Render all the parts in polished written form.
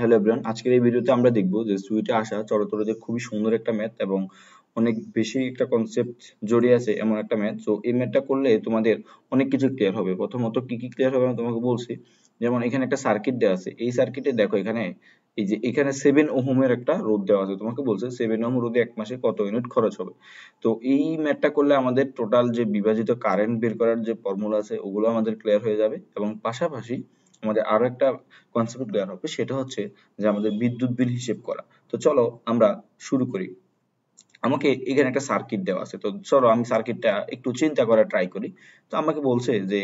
Hello everyone, আজকের এই ভিডিওতে আমরা দেখব যে সুইটে আসা চরতরদের খুবই সুন্দর একটা ম্যাথ এবং অনেক বেশি একটা কনসেপ্ট জড়িয়ে আছে এমন একটা ম্যাথ। সো এই ম্যাথটা করলে তোমাদের অনেক কিছু ক্লিয়ার হবে। প্রথমত কি কি ক্লিয়ার হবে আমি তোমাকে বলছি। যেমন এখানে একটা সার্কিট দেওয়া আছে, এই সার্কিটে দেখো এখানে এই যে এখানে 7 ওহমের একটা রোধ দেওয়া আছে। তোমাকে বলছে 7 ওহম রোধে এক মাসে কত ইউনিট খরচ হবে। তো এই ম্যাথটা করলে আমাদের টোটাল যে বিভাজিত কারেন্ট বের করার যে ফর্মুলা আছে ওগুলো আমাদের ক্লিয়ার হয়ে যাবে এবং পাশাপাশি আমাদের আরো একটা কনসেপ্ট ক্লিয়ার হবে, সেটা হচ্ছে যে আমাদের বিদ্যুৎ বিল হিসেব করা। তো চলো আমরা শুরু করি। আমাকে এখানে একটা সার্কিট দেওয়া আছে, তো চলো আমি সার্কিটটা একটু চিন্তা করার ট্রাই করি। তো আমাকে বলছে যে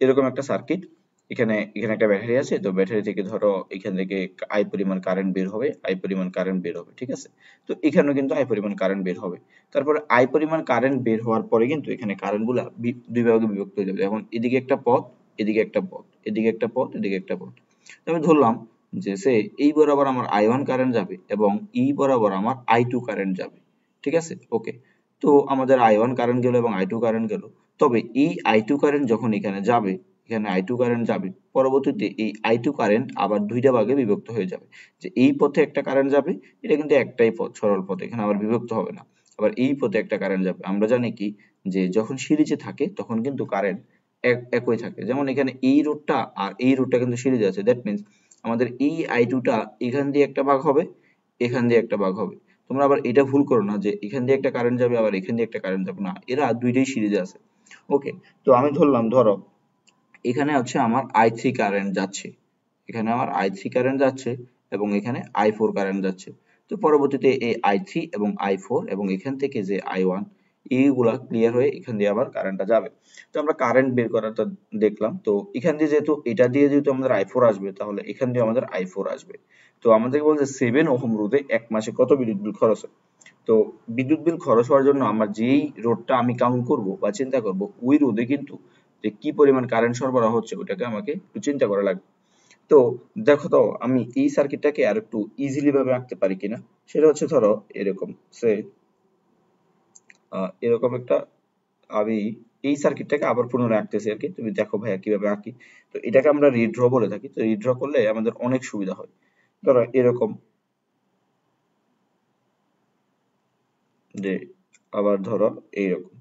এরকম একটা সার্কিট, এখানে এখানে একটা ব্যাটারি আছে, তো ব্যাটারি থেকে ধরো এখান থেকে আই পরিমাণ কারেন্ট বের হবে, আই পরিমাণ কারেন্ট বের হবে, ঠিক আছে। তো এখানেও কিন্তু আই পরিমাণ কারেন্ট বের হবে। তারপরে আই পরিমাণ কারেন্ট বের হওয়ার পরে কিন্তু এখানে কারেন্ট গুলা দুই ভাগে বিভক্ত হয়ে যাবে। এখন এদিকে একটা পথ, এদিকে একটা পথ, এদিকে একটা পথ, এদিকে একটা পথ। তো আমি ধরলাম যে এই বরাবর আমার আই ওয়ান কারেন্ট যাবে এবং ই বরাবর আমার আই টু কারেন্ট যাবে, ঠিক আছে। ওকে, তো আমাদের আই ওয়ান কারেন্ট গেল এবং আই টু কারেন্ট গেল। তবে এই আই টু কারেন্ট যখন এখানে যাবে, এখানে আই টু কারেন্ট যাবে, পরবর্তীতে এই আই টু কারেন্ট আবার দুইটা ভাগে বিভক্ত হয়ে যাবে। যে এই পথে একটা কারেন্ট যাবে, এটা কিন্তু একটাই পথ, সরল পথ, এখানে আবার বিভক্ত হবে না। আবার এই পথে একটা কারেন্ট যাবে। আমরা জানি কি যে যখন সিরিজে থাকে তখন কিন্তু কারেন্ট একই থাকে। যেমন এখানে এই রোডটা আর এই রোডটা কিন্তু সিরিজে আছে, দ্যাট মিনস আমাদের এই আই টুটা এখান দিয়ে একটা ভাগ হবে, এখান দিয়ে একটা ভাগ হবে। তোমরা আবার এটা ভুল করো না যে এখান দিয়ে একটা কারেন্ট যাবে আবার এখান দিয়ে একটা কারেন্ট যাবে, না, এরা দুইটাই সিরিজে আছে। ওকে, তো আমি ধরলাম, ধরো এখানে হচ্ছে আমার আই থ্রি কারেন্ট যাচ্ছে, এখানে আমার আই থ্রি কারেন্ট যাচ্ছে এবং এখানে আই ফোর কারেন্ট যাচ্ছে। তো পরবর্তীতে এই আই থ্রি এবং আই ফোর এবং এখান থেকে যে আই ওয়ান, এইগুলা ক্লিয়ার হয়ে এখান দিয়ে আবার কারেন্টটা যাবে। তো আমরা কারেন্ট বের করাটা দেখলাম। তো এখান দিয়ে যেহেতু এটা দিয়ে যেহেতু আমাদের আই ফোর আসবে, তাহলে এখান দিয়ে আমাদের আই ফোর আসবে। তো আমাদেরকে বলছে 7 ওহম রোধে এক মাসে কত বিদ্যুৎ বিল খরচ হয়। তো বিদ্যুৎ বিল খরচ হওয়ার জন্য আমার যেই রোধটা আমি কাউন্ট করব বা চিন্তা করব, ওই রোধে কিন্তু যে কি পরিমাণ কারেন্ট সরবরাহ হচ্ছে ওটাকে আমাকে একটু চিন্তা করা লাগবে। তো দেখো, তো আমি এই সার্কিটটাকে আর একটু ইজিলি ভাবে আঁকতে পারি কিনা। সেটা হচ্ছে ধরো এরকম এরকম একটা, আমি এই সার্কিটটাকে আবার পুনরায় আঁকতেছি আর কি। তুমি দেখো ভাইয়া কিভাবে আঁকি। তো এটাকে আমরা রিড্র বলে থাকি। তো রিড্র করলে আমাদের অনেক সুবিধা হয়। ধরো এরকম, যে আবার ধরো এইরকম,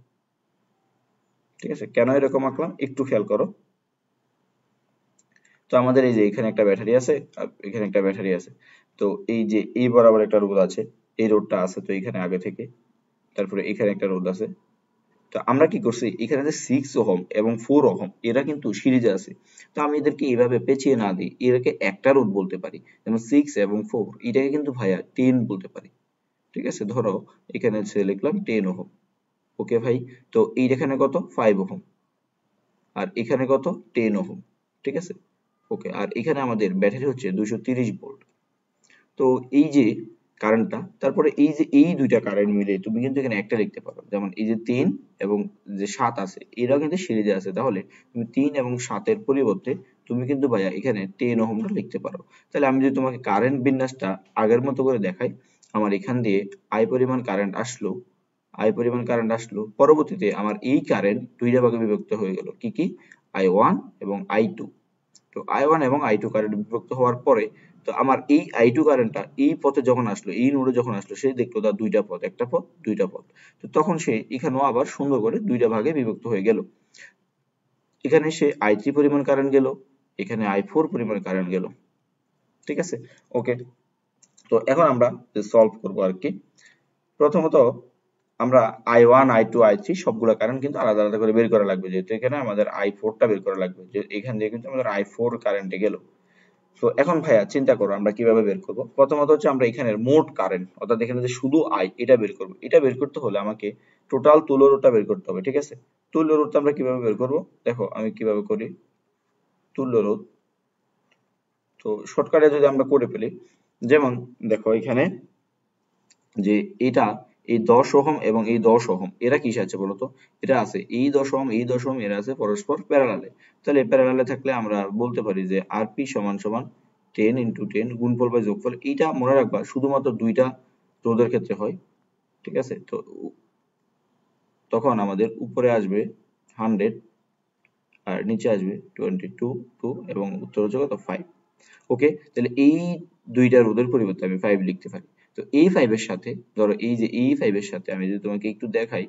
ঠিক আছে। কেন এরকম আঁকলাম একটু খেয়াল করো। তো আমাদের এই যে এখানে একটা ব্যাটারি আছে আর এখানে একটা ব্যাটারি আছে। তো এই যে এই বরাবর একটা রোধ আছে, এই রোধটা আছে তো এখানে আগে থেকে। তারপরে এখানে একটা রোধ আছে। তো আমরা কি করছি, এখানে যে 6 ওহম এবং 4 ওহম এরা কিন্তু সিরিজে আছে। তো আমি এদেরকে এইভাবে পেঁচিয়ে না দিই, এটাকে একটা রোধ বলতে পারি। যেমন 6 এবং 4 এটাকে কিন্তু ভাইয়া 10 বলতে পারি, ঠিক আছে। ধরো এখানে লিখলাম 10 ওহম। ওকে ভাই, তো এই এখানে কত 5 ওহম আর এখানে কত 10 ওহম, ঠিক আছে। ওকে, আর এখানে আমাদের ব্যাটারি হচ্ছে 230 ভোল্ট। তো এই যে কারেন্টটা, তারপরে এই যে এই দুইটা কারেন্ট মিলে তুমি কিন্তু এখানে একটা লিখতে পারো। যেমন এই যে 3 এবং যে 7 আছে, এরাও কিন্তু সিরিজে আছে। তাহলে তুমি 3 এবং 7 এর পরিবর্তে তুমি কিন্তু ভাইয়া এখানে 10 ওহমটা লিখতে পারো। তাহলে আমি যদি তোমাকে কারেন্ট বিন্যাসটা আগের মতো করে দেখাই, আমার এখান দিয়ে আই পরিমাণ কারেন্ট আসলো, আই পরিমাণ কারেন্ট আসলো, পরবর্তীতে আমার এই কারেন্ট দুইটা ভাগে বিভক্ত হয়ে গেল, কি কি, আই ওয়ান এবং আই টু। তো আই ওয়ান এবং আই টু কারেন্ট বিভক্ত হওয়ার পরে, তো আমার এই আই টু কারেন্টটা এই পথে যখন আসলো, এই নোডে যখন আসলো, সে দেখলো তার দুইটা পথ, একটা পথ দুইটা পথ। তো তখন সে এখানেও আবার সুন্দর করে দুইটা ভাগে বিভক্ত হয়ে গেল। এখানে সে আই থ্রি পরিমাণ কারেন্ট গেল, এখানে আই ফোর পরিমাণ কারেন্ট গেল, ঠিক আছে। ওকে, তো এখন আমরা সলভ করবো আর কি। প্রথমত আমরা I one I two I three সবগুলা কারেন্ট কিন্তু আলাদা আলাদা করে বের করা লাগবে, যেহেতু এখানে আমাদের আই ফোরটা বের করা লাগবে, যে এখান দিয়ে কিন্তু আমাদের আই ফোর কারেন্টে গেল। তো এখন ভাইয়া চিন্তা করো আমরা কিভাবে বের করব। প্রথমত হচ্ছে আমরা এখানের মোট কারেন্ট, অর্থাৎ এখানে যে শুধু আই, এটা বের করব। এটা বের করতে হলে আমাকে টোটাল তুল্য রোধটা বের করতে হবে, ঠিক আছে। তুল্য রোধটা আমরা কিভাবে বের করব, দেখো আমি কিভাবে করি। তুল্য রোধ, তো শর্টকাটে যদি আমরা করে ফেলি, যেমন দেখো এখানে যে এটা এই 10 ওহম এবং এই 10 ওহম এরা কিসে আছে বলতো, এটা আছে এই 10 ওহম এই 10 ওহম এরা আছে পরস্পর প্যারালালে। তাহলে প্যারালালে থাকলে আমরা বলতে পারি যে আরপি সমান সমান 10 ইনটু 10 গুণফল বাই যোগফল। এইটা মনে রাখবা শুধুমাত্র দুইটা রোধের ক্ষেত্রে হয়, ঠিক আছে। তো তখন আমাদের উপরে আসবে 100 আর নিচে আসবে 22 2 এবং উত্তর হচ্ছে কত 5। ওকে, তাহলে এই দুইটা রোধের পরিবর্তে আমি 5 লিখতে পারি। তো এই 5 এর সাথে ধরো এই যে এই 5 এর সাথে আমি যদি তোমাকে একটু দেখাই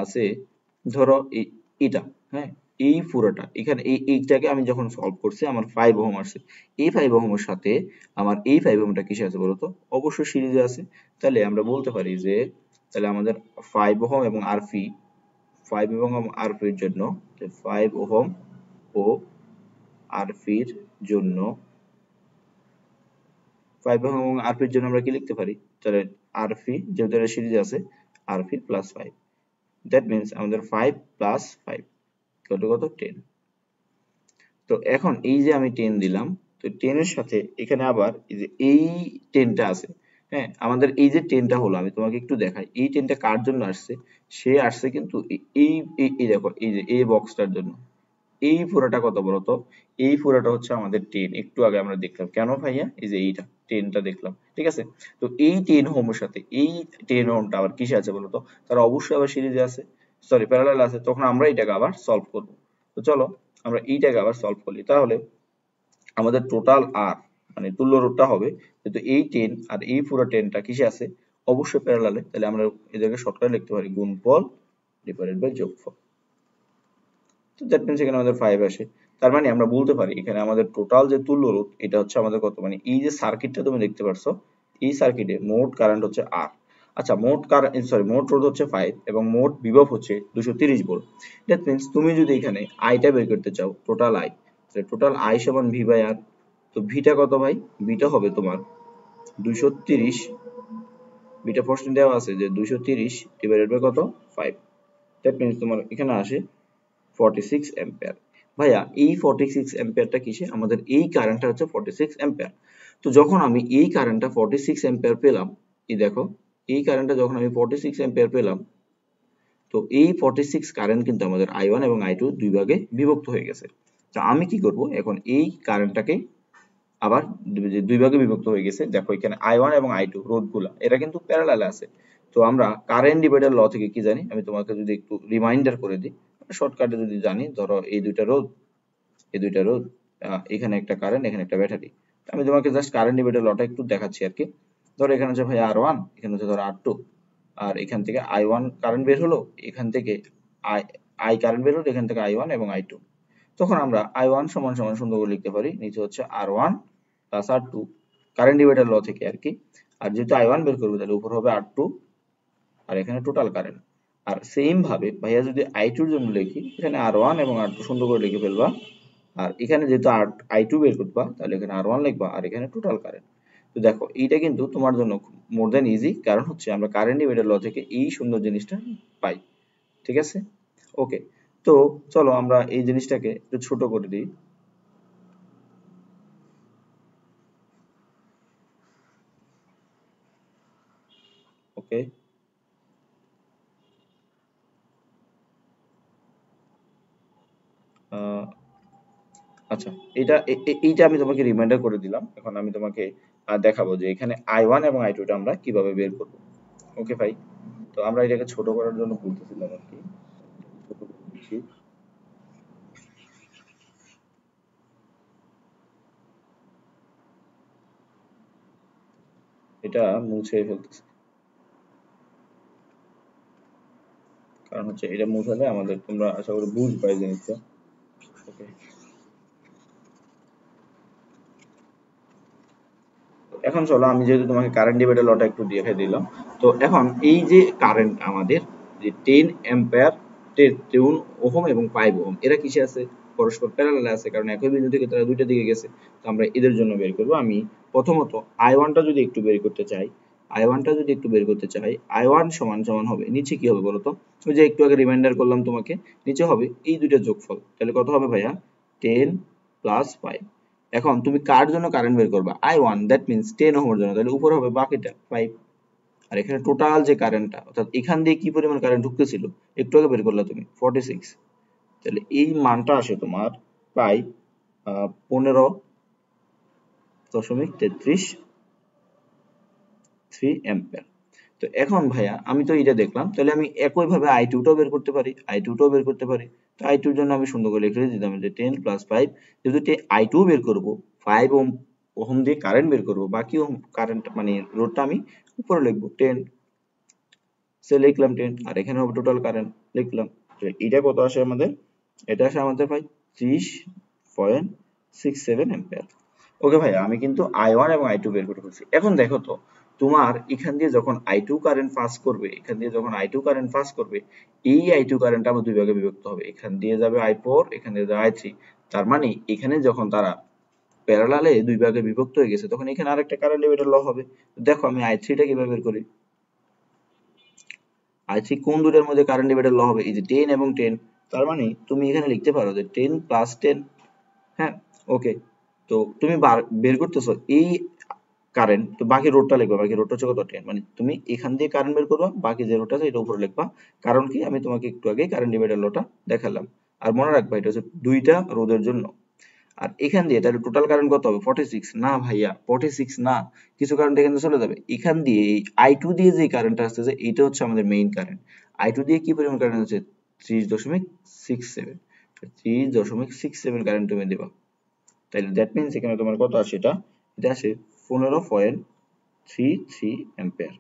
আছে ধরো এটা, হ্যাঁ, এই পুরোটা এখানে এইটাকে আমি যখন সলভ করছি আমার 5 ওহম আসছে। এই 5 ওহমের সাথে আমার এই 5 ওহমটা কিসে আছে বলতো? অবশ্যই সিরিজে আছে। তাহলে আমরা বলতে পারি যে তাহলে আমাদের 5 ওহম এবং আরপি 5 এবং আরপির জন্য 5 ওহম ও আরপির জন্য 5 এবং আরপির জন্য আমরা কি লিখতে পারি? তাহলে আরপি যেহেতু এটা সিরিজে আছে আরপি প্লাস 5, দ্যাট মিনস আমাদের 5 প্লাস 5 কত কত 10। তো এখন এই যে আমি 10 দিলাম, তো 10 এর সাথে এখানে আবার এই যে এই 10 টা আছে, হ্যাঁ, আমাদের এই যে 10 টা হলো আমি তোমাকে একটু দেখাই এই 10 টা কার জন্য আসছে। সে আসছে কিন্তু এই এই দেখো এই যে এই বক্সটার জন্য। এই পুরোটা কত বলতো? এই পুরোটা হচ্ছে আমাদের 10, একটু আগে আমরা দেখলাম। কেন ভাইয়া? এই যে এইটা 10 টা দেখলাম, ঠিক আছে? তো এই 10 ওহমের সাথে এই 10 ওহমটা আবার কিসে আছে বলতো? তারা অবশ্যই আবার সিরিজে আছে, সরি প্যারালাল আছে। তখন আমরা এটাকে আবার সলভ করব। তো চলো আমরা এইটাকে আবার সলভ করি। তাহলে আমাদের টোটাল আর মানে তুল্য রোধটা হবে যেহেতু এই 10 আর এই পুরো 10 টা কিসে আছে? অবশ্যই প্যারালালে। তাহলে আমরা এদেরকে শর্টকাটে লিখতে পারি গুণফল ডিভাইডেড বাই যোগফল। তো দ্যাট মিনস এখানে আমাদের 5 আসে। তার মানে আমরা বলতে পারি এখানে আমাদের টোটাল যে তুল্য রোধ এটা হচ্ছে আমাদের কত, মানে এই যে সার্কিটটা তুমি দেখতে পারছো এই সার্কিটে মোট কারেন্ট হচ্ছে R। আচ্ছা মোট কারেন্ট সরি মোট রোধ হচ্ছে 5 এবং মোট বিভব হচ্ছে 230 ভোল্ট। দ্যাট মিনস তুমি যদি এখানে আইটা বের করতে চাও টোটাল আই, তাহলে টোটাল আই সমান ভি বাই আর। তো ভিটা কত ভাই? ভিটা হবে তোমার 230, ভিটা প্রশ্নে দেওয়া আছে যে 230 ডিভাইডেড বাই কত 5। দ্যাট মিনস তোমার এখানে আসে 46 অ্যাম্পিয়ার। ভাইয়া এই 46 অ্যাম্পিয়ারটা কিসে? আমাদের এই কারেন্টটা হচ্ছে 46 অ্যাম্পিয়ার। তো যখন আমি এই কারেন্টটা 46 অ্যাম্পিয়ার পেলাম, এই দেখো এই কারেন্টটা যখন আমি 46 অ্যাম্পিয়ার পেলাম, তো এই 46 কারেন্ট কিন্তু আমাদের I1 এবং I2 দুই ভাগে বিভক্ত হয়ে গেছে। তো আমি কি করব এখন এই কারেন্টটাকে আবার দুই ভাগে বিভক্ত হয়ে গেছে। দেখো এখানে I1 এবং I2 রোধগুলা এরা কিন্তু প্যারালালে আছে। তো আমরা কারেন্ট ডিভাইডার ল থেকে কি জানি? আমি তোমাকে যদি একটু রিমাইন্ডার করে দিই, শর্টকাটে যদি জানি, ধরো এই দুইটা রোধ, এই দুইটা রোধ, এখানে একটা কারেন্ট, এখানে একটা ব্যাটারি। আমি তোমাকে জাস্ট কারেন্ট ডিভাইডার লটা একটু দেখাচ্ছি আর কি। ধরো এখানে হচ্ছে ভাই R1, এখানে হচ্ছে ধরো R2, আর এখান থেকে I1 কারেন্ট বের হলো, এখান থেকে I কারেন্ট বের হলো, এখান থেকে I1 এবং I2। তখন আমরা I1 সমান সমান সুন্দর করে লিখতে পারি, নিচে হচ্ছে R1 plus R2 current divider ল থেকে আর কি। আর যেহেতু I1 বের করবো তাহলে উপর হবে R2 আর এখানে টোটাল কারেন্ট। আর সেম ভাবে ভাইয়া যদি I2 এর জন্য লিখি, এখানে R1 এবং R2 সুন্দর করে লিখে ফেলবা। আর এখানে যেহেতু I2 বের করবা তাহলে এখানে R1 লিখবা আর এখানে টোটাল কারেন্ট। তো দেখো এইটা কিন্তু তোমার জন্য মোর দ্যান ইজি, কারণ হচ্ছে আমরা কারেন্ট ডিভাইডার ল থেকে এই সুন্দর জিনিসটা পাই। ঠিক আছে? ওকে। তো চলো আমরা এই জিনিসটাকে একটু ছোট করে দিই। ওকে, আচ্ছা এটা এইটা আমি তোমাকে রিমাইন্ডার করে দিলাম। এখন আমি তোমাকে দেখাবো যে এখানে I1 এবং I2 টা আমরা কিভাবে বের করব। ওকে ভাই? তো আমরা এটাকে ছোট করার জন্য বলতেছিলাম আর কি, ছোট করে দিচ্ছি। এটা মুছে ফেলতেছি, কারণ হচ্ছে এটা মুছালে আমাদের তোমরা আশা করি বুঝবা এই জিনিসটা। ওকে, এখন চলো আমি যেহেতু তোমাকে কারেন্ট ডিভাইডার লটা একটু দেখে দিলাম, তো এখন এই যে কারেন্ট আমাদের যে 10 অ্যাম্পিয়ার, 10 ওহম এবং 5 ওহম এরা কিসে আছে? পরস্পর প্যারালালে আছে, কারণ একই বিন্দু থেকে তারা দুইটা দিকে গেছে। তো আমরা এদের জন্য বের করব। আমি প্রথমত I1 টা যদি একটু বের করতে চাই, I1 টা যদি একটু বের করতে চাই, I1 সমান সমান হবে, নিচে কি হবে বলতো? ওই যে একটু আগে রিমাইন্ডার করলাম তোমাকে, নিচে হবে এই দুইটা যোগফল। তাহলে কত হবে ভাইয়া? 10 প্লাস 5। এখন তুমি কার জন্য কারেন্ট বের করবা? I1, দ্যাট মিন্স 10 ওহমের জন্য, তাহলে উপর হবে বাকিটা 5। আর এখানে টোটাল যে কারেন্টটা, অর্থাৎ এখান দিয়ে কি পরিমাণ কারেন্ট ঢুকতেছিল একটু আগে বের করলা তুমি 46, তাহলে এই মানটা আসে তোমার পাই 15.33 অ্যাম্পিয়ার। তো এখন ভাইয়া আমি তো এটা দেখলাম, তাহলে আমি একই ভাবে I2 টাও বের করতে পারি, I2 টাও বের করতে পারি। তো I2 এর জন্য আমি সুন্দর করে লিখে দিতাম যে 10 প্লাস 5, যেহেতু I2 বের করব 5 ওহম ওহম দিয়ে কারেন্ট বের করব, বাকি কারেন্ট মানে রোধটা আমি উপরে লিখবো 10, সে লিখলাম 10, আর এখানে হবে টোটাল কারেন্ট লিখলাম। এটা কত আসে আমাদের? এটা আসে আমাদের ভাই 30.67 অ্যাম্পিয়ার। ওকে ভাই, আমি কিন্তু I1 এবং I2 বের করে ফেলছি। এখন দেখো তো, তোমার এখান দিয়ে যখন I2 কারেন্ট পাস করবে, এখান দিয়ে যখন I2 কারেন্ট পাস করবে, এই I2 কারেন্ট আবার দুই ভাগে বিভক্ত হবে। এখান দিয়ে যাবে I4, এখান দিয়ে যাবে I3। তার মানে এখানে যখন তারা প্যারালালে দুই ভাগে বিভক্ত হয়ে গেছে, তখন এখানে আরেকটা কারেন্ট ডিভাইডার ল হবে। দেখো আমি I3 টা কিভাবে বের করি। I3 কোন দুটার মধ্যে কারেন্ট ডিভাইডার ল হবে? এই যে 10 এবং 10। তার মানে তুমি এখানে লিখতে পারো যে 10 প্লাস 10। হ্যাঁ, ওকে। তো তুমি বের করতেছো এই কারেন্ট, তো বাকি রোডটা লিখবা, বাকি রোডটা হচ্ছে কত 10, মানে তুমি এখান দিয়ে কারেন্ট বের করবা, বাকি যে রোডটা আছে এটা উপরে লিখবা। কারণ কি, আমি তোমাকে একটু আগে কারেন্ট ডিভাইডার লটা দেখালাম। আর মনে রাখবা এটা হচ্ছে দুইটা রোধের জন্য। আর এখান দিয়ে তাহলে টোটাল কারেন্ট কত হবে? 46। না ভাইয়া, 46 না, কিছু কারেন্ট এখান দিয়ে চলে যাবে। এখান দিয়ে এই I2 দিয়ে যে কারেন্টটা আসতেছে এটা হচ্ছে আমাদের মেইন কারেন্ট। I2 দিয়ে কি পরিমাণ কারেন্ট হচ্ছে? 30.67, 30.67 কারেন্ট তুমি দেবা। তাহলে দ্যাট মিনস এখানে তোমার কত আসে? এটা আসে 15.33 অ্যাম্পিয়ার।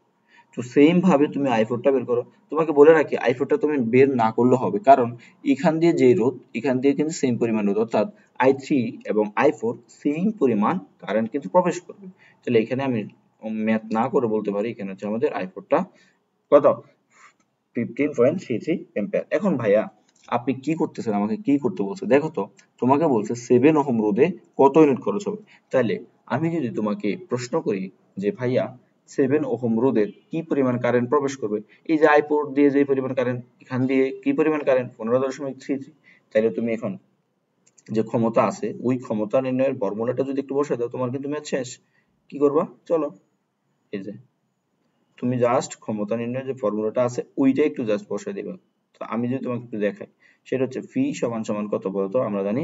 তো সেম ভাবে তুমি I4 টা বের করো। তোমাকে বলে রাখি I4 টা তুমি বের না করলে হবে, কারণ এখান দিয়ে যে রোধ, এখান দিয়ে কিন্তু সেম পরিমাণ রোধ, অর্থাৎ I3 এবং I4 সেম পরিমাণ কারেন্ট কিন্তু প্রবেশ করবে। তাহলে এখানে আমি ম্যাথ না করে বলতে পারি এখানে হচ্ছে আমাদের I4 টা কত? 15.33 অ্যাম্পিয়ার। এখন ভাইয়া আপনি কি করতেছেন, আমাকে কি করতে বলছে? দেখো তো, তোমাকে বলছে 7 ওহম রোধে কত ইউনিট খরচ হবে। তাহলে আমি যদি তোমাকে প্রশ্ন করি যে ভাইয়া 7 ওহম রোধের কি পরিমাণ কারেন্ট প্রবেশ করবে, এই যে I4 দিয়ে যে পরিমাণ কারেন্ট, এখান দিয়ে কি পরিমাণ কারেন্ট? 15.33। তাহলে তুমি এখন যে ক্ষমতা আছে ওই ক্ষমতা নির্ণয়ের ফর্মুলাটা যদি একটু বসায় দাও, তোমার কিন্তু ম্যাথ শেষ। কি করবা? চলো, এই যে তুমি জাস্ট ক্ষমতা নির্ণয়ের যে ফর্মুলাটা আছে ওইটা একটু জাস্ট বসায় দিবা। তো আমি যদি তোমাকে একটু দেখাই, সেটা হচ্ছে ফি সমান সমান কত বলতো? আমরা জানি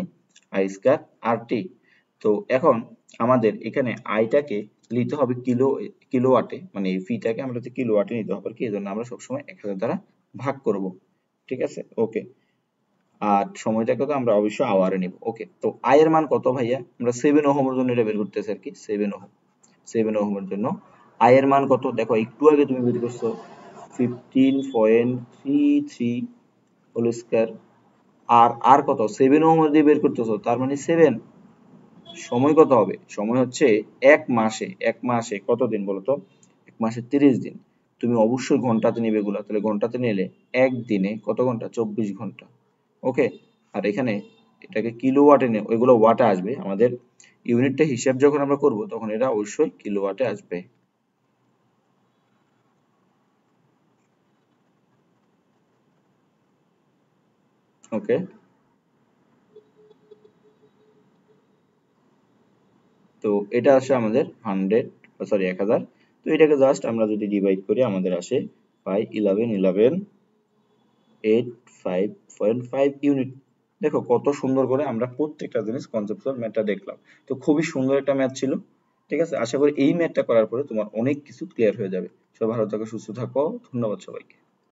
I স্কয়ার RT। তো এখন আমাদের এখানে আইটাকে নিতে হবে কিলোওয়াটে, মানে এই ফিটাকে আমরা হচ্ছে কিলোওয়াটে নিতে হবে, আর কি এজন্য আমরা সবসময় 1000 দ্বারা ভাগ করব। ঠিক আছে, ওকে। আর সময়টাকে তো আমরা অবশ্যই আওয়ারে নিব। ওকে, তো আই এর মান কত ভাইয়া? আমরা 7 ওহমের জন্য এটা বের করতেছি আর কি, 7 ওহম। 7 ওহমের জন্য আই এর মান কত? দেখো একটু আগে তুমি বের করছো 15.33 হোল স্কয়ার। আর আর কত? 7 ওহম দিয়ে বের করতেছো, তার মানে 7। সময় কত হবে? সময় হচ্ছে এক মাসে। এক মাসে কত দিন বলো তো? এক মাসে 30 দিন। তুমি অবশ্যই ঘন্টাতে নিবে এগুলা, তাহলে ঘন্টাতে নিলে একদিনে কত ঘন্টা? 24 ঘন্টা। ওকে। আর এখানে এটাকে কিলোওয়াটে নে, ওইগুলো ওয়াটে আসবে। আমাদের ইউনিটটা হিসাব যখন আমরা করব তখন এটা অবশ্যই কিলোওয়াটে আসবে। ওকে, তো এটা আসে আমাদের 1000। তো এটাকে জাস্ট আমরা যদি ডিভাইড করি আমাদের আসে বাই 11,855 ইউনিট। দেখো কত সুন্দর করে আমরা প্রত্যেকটা জিনিস কনসেপচুয়াল ম্যাথটা দেখলাম। তো খুবই সুন্দর একটা ম্যাথ ছিল। ঠিক আছে, আশা করি এই ম্যাথটা করার পরে তোমার অনেক কিছু ক্লিয়ার হয়ে যাবে। সবাই ভালো থাকো, সুস্থ থাকো, ধন্যবাদ সবাইকে।